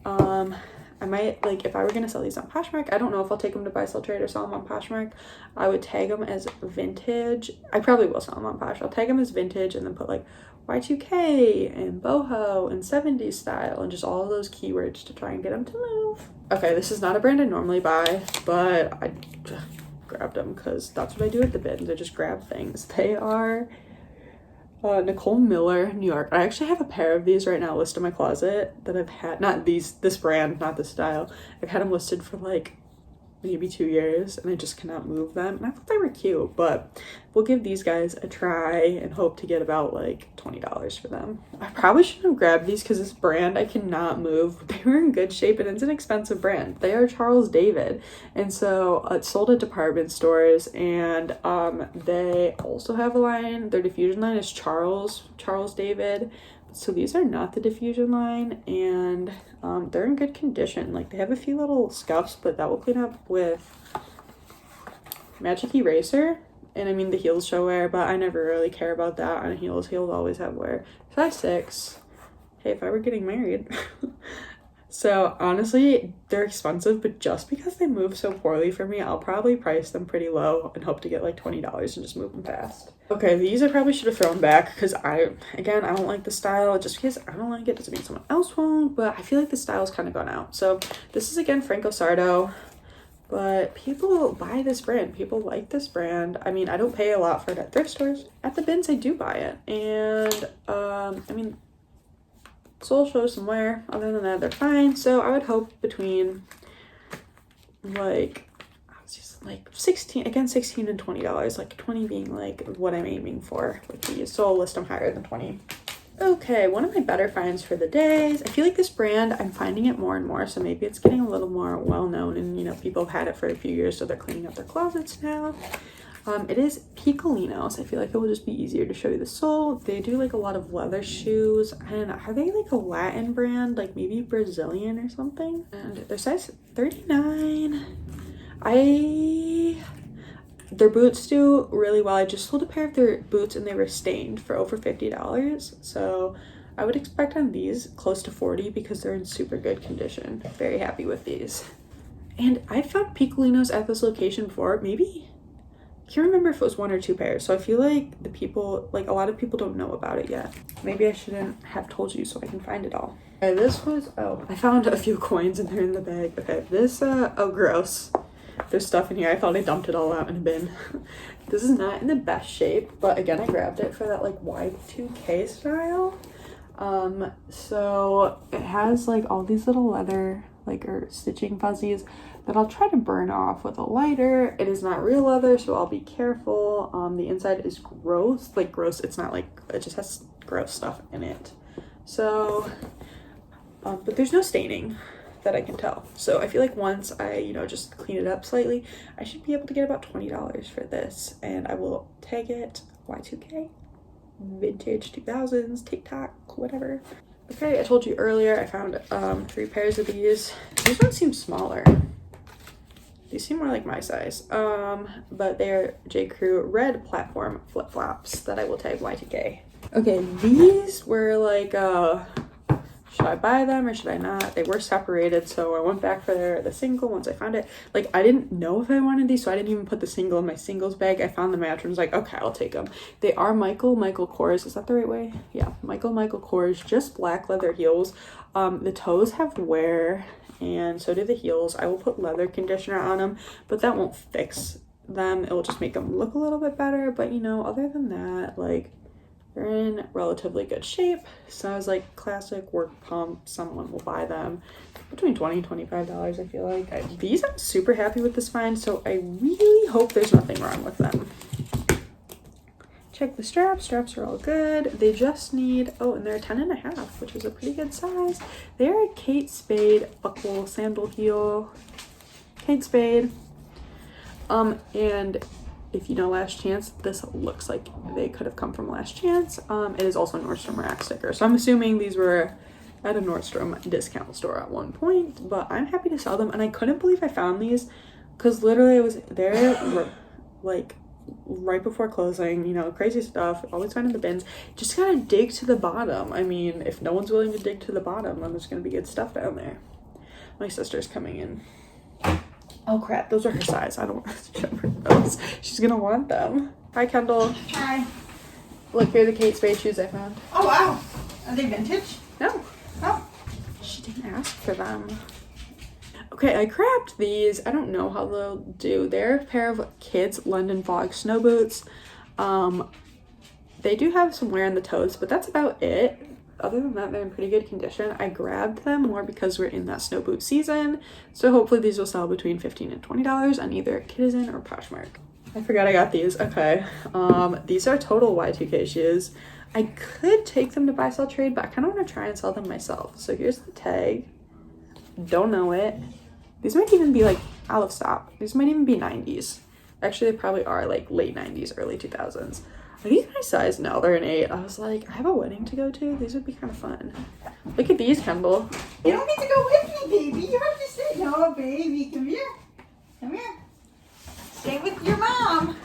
I might, like, if I were gonna sell these on Poshmark, I don't know if I'll take them to buy sell trade or sell them on Poshmark. I would tag them as vintage. I probably will sell them on Posh. I'll tag them as vintage and then put like Y2K and boho and 70s style and just all of those keywords to try and get them to move. Okay, this is not a brand I normally buy, but I grabbed them because that's what I do at the bins. I just grab things. They are Nicole Miller, New York. I actually have a pair of these right now listed in my closet that I've had, not this brand, not this style. I've had them listed for like maybe 2 years, and I just cannot move them, and I thought they were cute, but we'll give these guys a try and hope to get about like $20 for them. I probably shouldn't have grabbed these because this brand I cannot move. They were in good shape, and it's an expensive brand. They are Charles David, and so it's sold at department stores, and they also have a line. Their diffusion line is Charles David. So these are not the diffusion line, and they're in good condition. Like, they have a few little scuffs, but that will clean up with magic eraser. And I mean, the heels show wear, but I never really care about that on heels. Heels always have wear. Size 6. Hey, if I were getting married. So honestly, they're expensive, but just because they move so poorly for me, I'll probably price them pretty low and hope to get like $20 and just move them fast. Okay, these I probably should have thrown back because I don't like the style. Just because I don't like it doesn't mean someone else won't, but I feel like the style's kind of gone out. So this is again Franco Sardo, but people buy this brand. People like this brand. I mean, I don't pay a lot for it at thrift stores. At the bins, I do buy it. And I mean, sole shows some wear. Other than that, they're fine. So I would hope between like 16 and $20, like 20 being like what I'm aiming for with these. So I'll list them higher than 20. Okay, one of my better finds for the days. I feel like this brand, I'm finding it more and more, so maybe it's getting a little more well-known, and you know, people have had it for a few years, so they're cleaning up their closets now. It is Picolinos. I feel like it will just be easier to show you the sole. They do like a lot of leather shoes, and are they like a Latin brand, like maybe Brazilian or something? And they're size 39. Their boots do really well. I just sold a pair of their boots and they were stained for over $50. So I would expect on these close to 40 because they're in super good condition. Very happy with these. And I found picolinos at this location before. Maybe, I can't remember if it was 1 or 2 pairs. So I feel like the people, like a lot of people don't know about it yet. Maybe I shouldn't have told you so I can find it all. Okay, this was, oh, I found a few coins and they're in the bag. Okay, this, oh, gross. There's stuff in here. I thought I dumped it all out in a bin. This is not in the best shape, but again, I grabbed it for that like Y2K style. So it has like all these little leather, like, or stitching fuzzies that I'll try to burn off with a lighter. It is not real leather, so I'll be careful. The inside is gross, like gross. It's not like, it just has gross stuff in it. So, but there's no staining that I can tell. So I feel like once I, you know, just clean it up slightly, I should be able to get about $20 for this. And I will tag it Y2K, vintage 2000s, TikTok, whatever. Okay, I told you earlier I found 3 pairs of these. These ones seem smaller. These seem more like my size. But they're J. Crew red platform flip-flops that I will tag Y2K. Okay, these were like, should I buy them or should I not? They were separated, so I went back for the single once I found it. Like, I didn't know if I wanted these, so I didn't even put the single in my singles bag. I found the match and was like, okay, I'll take them. They are Michael Kors. Is that the right way? Yeah, Michael Kors, just black leather heels. The toes have wear, and so do the heels. I will put leather conditioner on them, but that won't fix them. It will just make them look a little bit better. But, you know, other than that, like, they're in relatively good shape. So I was like, classic work pump, someone will buy them. Between $20 and $25, I feel like. These, I'm super happy with this find, so I really hope there's nothing wrong with them. Check the straps. Straps are all good. They just need, oh, and they're 10.5, which is a pretty good size. They're a Kate Spade buckle sandal heel. Kate Spade. And if you know Last Chance, this looks like they could have come from Last Chance. It is also a Nordstrom Rack sticker, so I'm assuming these were at a Nordstrom discount store at one point, but I'm happy to sell them. And I couldn't believe I found these because literally it was there like right before closing, you know, crazy stuff, always find in the bins. Just gotta dig to the bottom. I mean, if no one's willing to dig to the bottom, then there's gonna be good stuff down there. My sister's coming in. Oh crap, those are her size. I don't want to show her those. She's gonna want them. Hi, Kendall.
Hi.
Look, here are the Kate Spade shoes I found.
Oh wow. Are they vintage?
No.
Oh.
She didn't ask for them. Okay, I grabbed these. I don't know how they'll do. They're a pair of kids London Fog snow boots. They do have some wear in the toes, but that's about it. Other than that, they're in pretty good condition. I grabbed them more because we're in that snow boot season. So hopefully these will sell between $15 and $20 on either Citizen or Poshmark. I forgot I got these. Okay. These are total Y2K shoes. I could take them to buy, sell, trade, but I kind of want to try and sell them myself. So here's the tag. Don't know it. These might even be like out of stock. These might even be 90s. Actually, they probably are like late 90s, early 2000s. Are these my size? No, they're an 8. I was like, I have a wedding to go to. These would be kind of fun. Look at these, Kendall.
You don't get to go with me, baby. You have to stay. No, baby. Come here. Come here. Stay with your mom.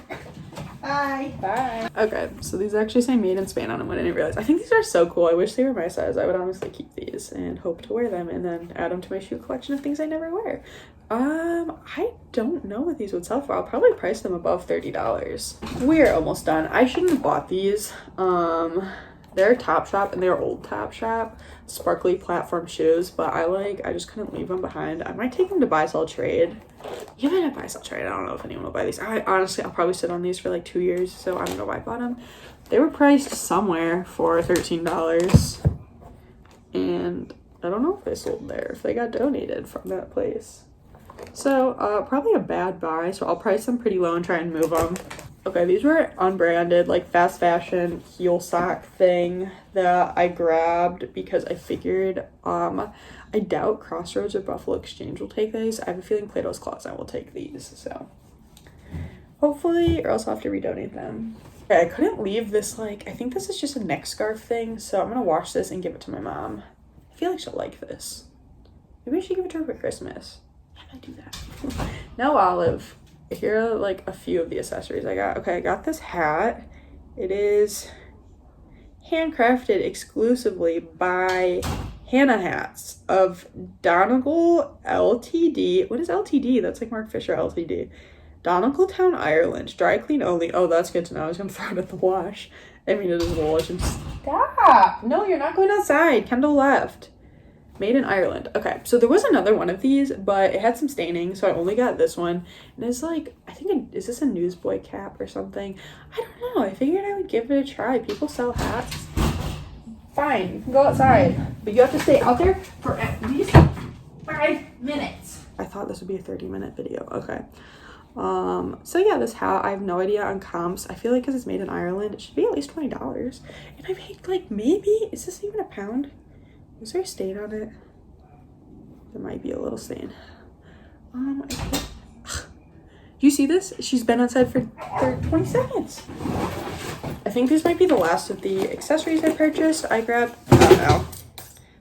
Bye.
Bye. Okay, so these actually say made in Spain on them. I didn't realize. I think these are so cool. I wish they were my size. I would honestly keep these and hope to wear them and then add them to my shoe collection of things I never wear. I don't know what these would sell for. I'll probably price them above $30. We're almost done. I shouldn't have bought these. They're Topshop and they're old Topshop sparkly platform shoes, but I just couldn't leave them behind. I might take them to buy, sell, trade. Even at buy, sell, trade, I don't know if anyone will buy these. I'll probably sit on these for like 2 years, so I don't know why I bought them. They were priced somewhere for $13, and I don't know if they sold there, if they got donated from that place. So probably a bad buy, so I'll price them pretty low and try and move them. Okay, these were unbranded, like fast fashion heel sock thing that I grabbed because I figured, I doubt Crossroads or Buffalo Exchange will take these. I have a feeling Plato's Closet will take these, so hopefully, or else I'll have to redonate them. Okay, I couldn't leave this, like, I think this is just a neck scarf thing, so I'm gonna wash this and give it to my mom. I feel like she'll like this. Maybe I should give it to her for Christmas. How do I do that? No, Olive. Here are like a few of the accessories I got. Okay, I got this hat. It is handcrafted exclusively by Hannah hats of Donegal Ltd. What is Ltd? That's like Mark Fisher Ltd. Donegal Town, Ireland. Dry clean only. Oh, that's good to know. I was gonna throw it at the wash. I mean, it is a wash. Stop! No, you're not going outside. Kendall left. Made in Ireland. Okay, so there was another one of these, but it had some staining, so I only got this one. And it's like, I think, is this a newsboy cap or something? I don't know. I figured I would give it a try. People sell hats. Fine, you can go outside, but you have to stay out there for at least 5 minutes. I thought this would be a 30-minute video. Okay. So yeah, this hat, I have no idea on comps. I feel like because it's made in Ireland, it should be at least $20. And I paid like, maybe, is this even a pound? Is there a stain on it? There might be a little stain. Do you see this? She's been outside for 20 seconds. I think this might be the last of the accessories I purchased. I grabbed, oh no,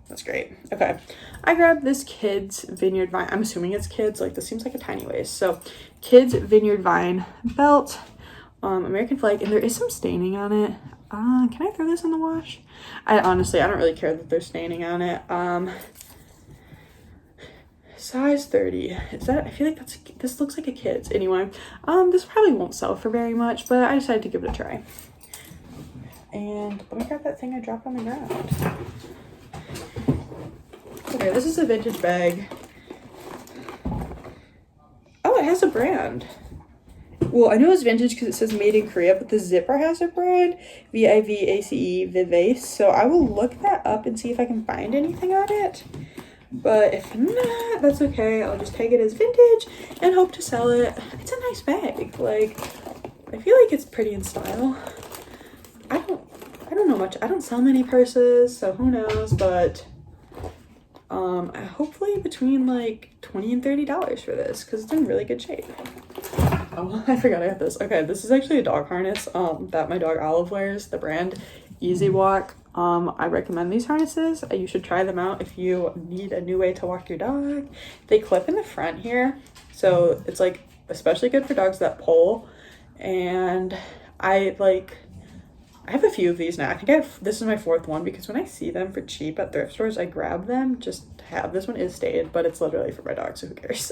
that's great. Okay, I grabbed this Kids Vineyard Vine. I'm assuming it's kids, like this seems like a tiny waist. So Kids Vineyard Vine belt, American flag, and there is some staining on it. Can I throw this in the wash? I honestly don't really care that there's staining on it. Size 30. Is that, I feel like this looks like a kid's. Anyway, this probably won't sell for very much, but I decided to give it a try. And let me grab that thing I dropped on the ground. Okay, this is a vintage bag. Oh, it has a brand. Well, I know it's vintage because it says made in Korea, but the zipper has a brand, Vivace, Vivace. So I will look that up and see if I can find anything on it. But if not, that's okay. I'll just tag it as vintage and hope to sell it. It's a nice bag. Like, I feel like it's pretty in style. I don't know much. I don't sell many purses, so who knows, but hopefully between like $20 and $30 for this because it's in really good shape. Oh, I forgot I got this. Okay, this is actually a dog harness that my dog Olive wears, the brand Easy Walk. I recommend these harnesses. You should try them out if you need a new way to walk your dog. They clip in the front here, so it's like especially good for dogs that pull. And I have a few of these now. I think this is my 4th one because when I see them for cheap at thrift stores, I grab them just to have. This one is stated, but it's literally for my dog, so who cares?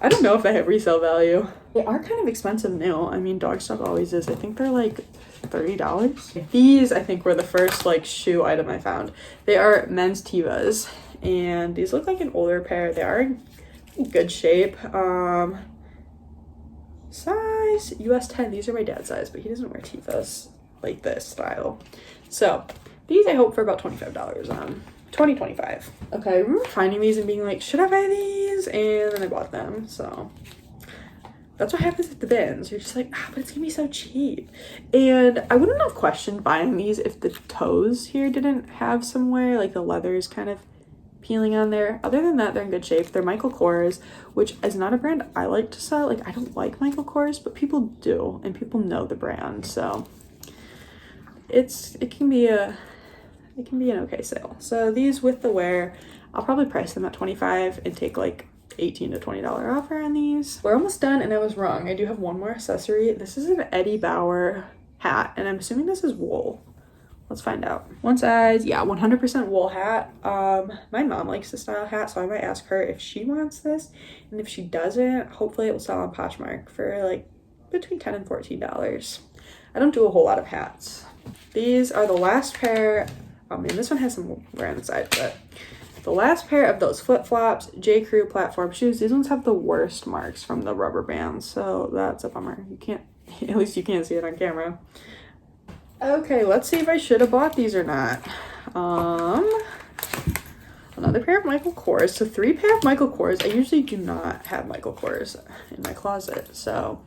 I don't know if they have resale value. They are kind of expensive new. I mean, dog stuff always is. I think they're like $30. These, I think, were the first like shoe item I found. They are men's Tevas, and these look like an older pair. They are in good shape. Size US 10. These are my dad's size, but he doesn't wear Tevas like this style. So these I hope for about $25 on. 25. Okay, I remember finding these and being like, should I buy these? And then I bought them. So that's what happens at the bins. You're just like, but it's gonna be so cheap. And I wouldn't have questioned buying these if the toes here didn't have somewhere like the leather is kind of peeling on there. Other than that, they're in good shape. They're Michael Kors, which is not a brand I like to sell. Like, I don't like Michael Kors, but people do, and people know the brand. So it can be an okay sale. So these with the wear, I'll probably price them at $25 and take like $18 to $20 offer on these. We're almost done, and I was wrong. I do have one more accessory. This is an Eddie Bauer hat, and I'm assuming this is wool. Let's find out. One size, yeah, 100% wool hat. My mom likes this style hat, so I might ask her if she wants this, and if she doesn't, hopefully it will sell on Poshmark for like between $10 and $14. I don't do a whole lot of hats. These are the last pair. Oh man, this one has some wear on the side, but the last pair of those flip-flops, J. Crew platform shoes. These ones have the worst marks from the rubber bands, so that's a bummer. You can't, at least you can't see it on camera. Okay, let's see if I should have bought these or not. Another pair of Michael Kors. So 3 pair of Michael Kors. I usually do not have Michael Kors in my closet, so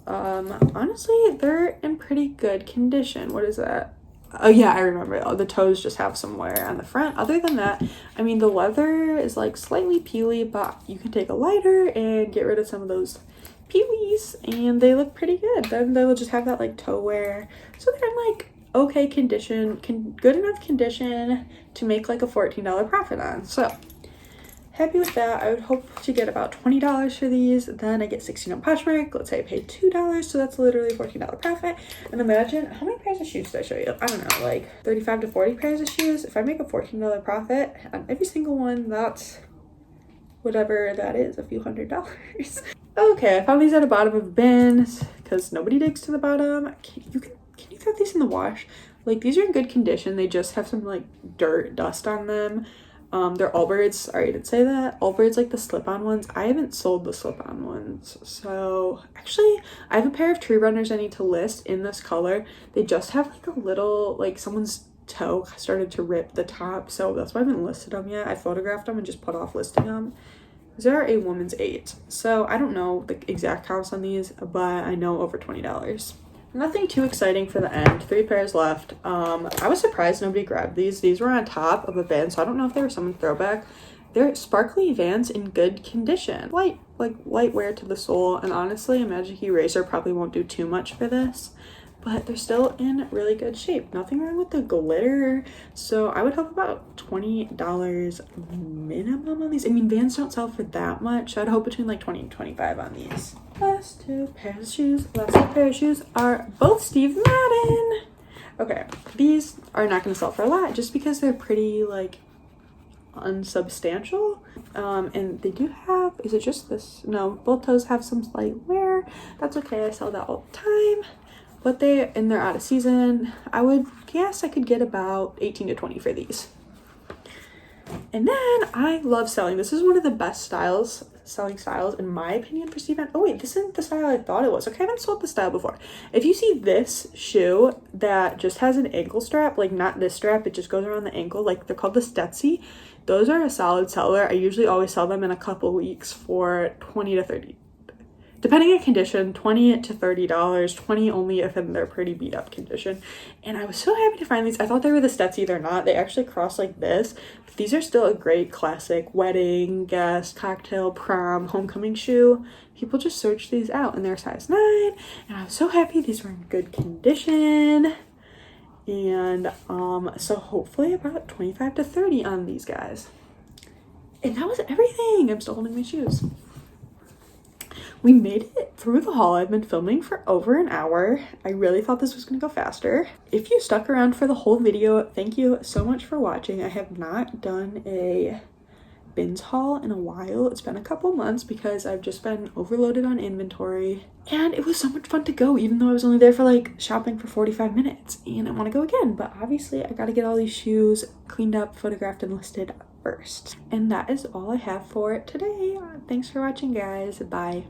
honestly, they're in pretty good condition. What is that? Oh yeah, I remember. Oh, the toes just have some wear on the front. Other than that, I mean, the leather is like slightly peely, but you can take a lighter and get rid of some of those peelies, and they look pretty good. Then they will just have that like toe wear, so they're in like okay condition, good enough condition to make like a $14 profit on. So happy with that. I would hope to get about $20 for these. Then I get 16 on Poshmark. Let's say I paid $2, so that's literally $14 profit. And imagine, how many pairs of shoes did I show you? I don't know, like 35 to 40 pairs of shoes. If I make a $14 profit on every single one, that's whatever that is, a few $100s. Okay, I found these at the bottom of bins because nobody digs to the bottom. Can you throw these in the wash? Like, these are in good condition. They just have some like dust on them. They're Allbirds. Sorry, I didn't say that. Allbirds, like the slip-on ones. I haven't sold the slip-on ones. So actually, I have a pair of Tree Runners I need to list in this color. They just have like a little, like someone's toe started to rip the top. So that's why I haven't listed them yet. I photographed them and just put off listing them. These are a woman's 8. So I don't know the exact counts on these, but I know over $20. Nothing too exciting for the end. 3 pairs left. I was surprised nobody grabbed these. These were on top of a van, so I don't know if they were someone's throwback. They're sparkly Vans in good condition. Light wear to the sole, and honestly, a Magic Eraser probably won't do too much for this, but they're still in really good shape. Nothing wrong with the glitter, so I would hope about $20 minimum on these. I mean, Vans don't sell for that much, so I'd hope between like 20 and 25 on these. Last 2 pairs of shoes. Last 2 pairs of shoes are both Steve Madden. Okay, these are not going to sell for a lot just because they're pretty like unsubstantial. And they do have, is it just this? No, both toes have some slight wear. That's okay, I sell that all the time. But they're out of season. I would guess I could get about 18 to 20 for these. And then I love selling. This is one of the best selling styles in my opinion for Steve Madden. Oh wait, this isn't the style I thought it was. Okay, I haven't sold this style before. If you see this shoe that just has an ankle strap, like not this strap, it just goes around the ankle, like they're called the Stetsy. Those are a solid seller. I usually always sell them in a couple weeks for 20 to 30. Depending on condition, $20 to $30, 20 only if in their pretty beat up condition. And I was so happy to find these. I thought they were the Stetsy, they're not. They actually cross like this. But these are still a great classic wedding, guest, cocktail, prom, homecoming shoe. People just search these out and they're size 9. And I was so happy these were in good condition. And so hopefully about 25 to 30 on these guys. And that was everything. I'm still holding my shoes. We made it through the haul. I've been filming for over an hour. I really thought this was going to go faster. If you stuck around for the whole video, thank you so much for watching. I have not done a bins haul in a while. It's been a couple months because I've just been overloaded on inventory. And it was so much fun to go, even though I was only there for like shopping for 45 minutes. And I want to go again, but obviously I got to get all these shoes cleaned up, photographed, and listed first. And that is all I have for today. Thanks for watching, guys. Bye.